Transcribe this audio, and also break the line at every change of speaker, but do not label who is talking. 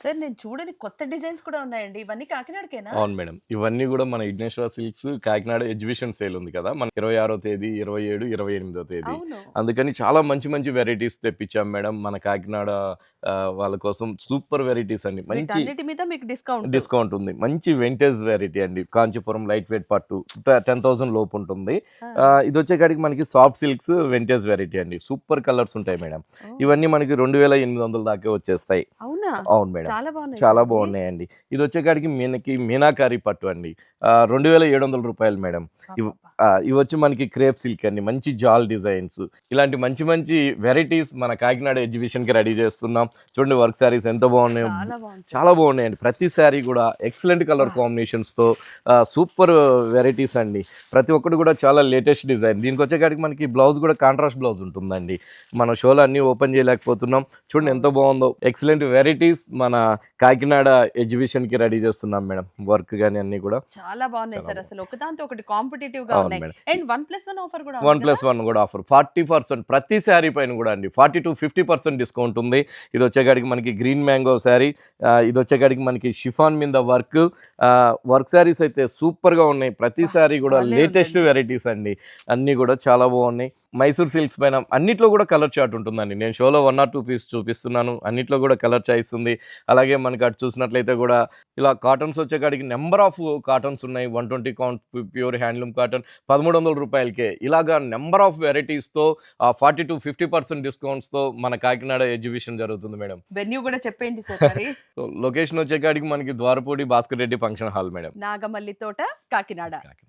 Sir నేను చూడని కొత్త డిజైన్స్ కూడా ఉన్నాయండి. ఇవన్నీ కాకినాడకేనా?
అవును మేడం. ఇవన్నీ గూడా మన విఘ్నేశ్వర సిల్క్స్ కాకినాడ ఎగ్జిబిషన్ సేల్ ఉంది కదా! మన 26వ తేదీ, 27, 28వ తేదీ.
అవును.
అందుకని చాలా మంచి మంచి వెరైటీస్ తెప్పించాం మేడం. మన కాకినాడ వాళ్ళ కోసం సూపర్ వెరైటీస్ అండి. మంచి
వీటన్నిటి మీద మీకు డిస్కౌంట్.
డిస్కౌంట్ ఉంది. మంచి వింటేజ్ వెరైటీ అండి. కాంచీపురం లైట్ వెయిట్ పట్టు 10,000 లోపు ఉంటుంది.
ఆ!
ఇదొచ్చేకాడికి మనకి సాఫ్ట్ సిల్క్స్ వింటేజ్ వెరైటీ అండి. సూపర్ కలర్స్ ఉంటాయి మేడం.
ఓహ్!
ఇవన్నీ మనకి 2,800 దాకే వచ్చేస్తాయి.
అవునా?
అవును మేడం.
చాలా బాగున్నాయి
చాలా
సార్ ఇవి.
బాగున్నాయండి. ఇదొచ్చేకాడికి మీనాకారి పట్టు అండి. రూ. 2,700 మేడం.
అబ్బబ్బా!
ఇవొచ్చి మనకి క్రేప్ సిల్క్ అండి. మంచి జాల్ డిజైన్స్. ఇలాంటి మంచి మంచి వెరైటీస్ మన కాకినాడ ఎగ్జిబిషన్‌కి రెడీ చేస్తున్నాం. చూడండి వర్క్ శారీస్ ఎంత బాగున్నాయో.
చాలా బాగుంది సార్.
చాలా బాగున్నాయండి. ప్రతి శారీ కూడా ఎక్సలెంట్ కలర్
అబ్బా!
కాంబినేషన్స్‌తో సూపర్ వెరైటీస్ అండి. ప్రతి ఒక్కటి కూడా చాలా లేటెస్ట్ డిజైన్. దీనికొచ్చేకాడికి మనకి బ్లౌజ్ కూడా కాంట్రాస్ట్ బ్లౌజ్ ఉంటుందండి. మన షోలో అన్నీ ఓపెన్ చేయలేకపోతున్నాం. చూడండి ఎంత
అవును.
బాగుందో. ఎక్సలెంట్ వెరైటీస్ మన కాకినాడ ఎగ్జిబిషన్‌కి రెడీ చేస్తున్నాం మేడం. వర్క్ గాని అన్నీ కూడా
చాలా బాగున్నాయి
చాలా
సార్.
బాగుంది.
అసలు ఒకదాంతో ఒకటి కాంపిటీటివ్‌గా
అవును
ఉన్నాయి.
మేడం.
అండ్ 1+1 ఆఫర్ కూడా ఉంది కదా?
1+1 కూడా ఆఫర్. 40% ప్రతి శారీ పైన కూడా అండి. 40-50% డిస్కౌంట్ ఉంది. ఇదొచ్చేకాడికి మనకి గ్రీన్ మ్యాంగో శారీ. ఇదొచ్చేకాడికి మనకి షిఫాన్ మీద వర్క్. వర్క్ శారీస్ అయితే సూపర్‌గా ఉన్నాయి. ప్రతి
అబ్బా!
శారీ కూడా
భలే
లేటెస్ట్
ఉందండి.
వెరైటీస్ అండి. అన్నీ కూడా చాలా బాగున్నాయి. మైసూర్ సిల్క్స్ పైన అన్నిట్లో కూడా కలర్ చార్ట్ ఉంటుందండి. నేను షోలో 1 ఆర్ 2 పీస్ చూపిస్తున్నాను. అన్నిట్లో కూడా కలర్ చాయిస్ ఉంది. అలాగే మనకి అటు చూసినట్లయితే కూడా ఇలా కాటన్స్ వచ్చేకాడికి నంబర్ ఆఫ్ కాటన్స్ ఉన్నాయి. 120 కౌంట్ ప్యూర్ హ్యాండ్లూమ్ కాటన్ రూ. 1,300కే. ఇలాగా నంబర్ ఆఫ్ వెరైటీస్‌తో 40-50% డిస్కౌంట్స్‌తో మన కాకినాడ ఎగ్జిబిషన్ జరుగుతుంది మేడం.
వెన్యూ కూడా చెప్పేయండి సార్ మరి.
సో, లొకేషన్ వచ్చేకాడికి మనకి Dwarapudi Bhaskar Reddy function hall madam.
Nagamalli Thota, Kakinada.
Kakinada.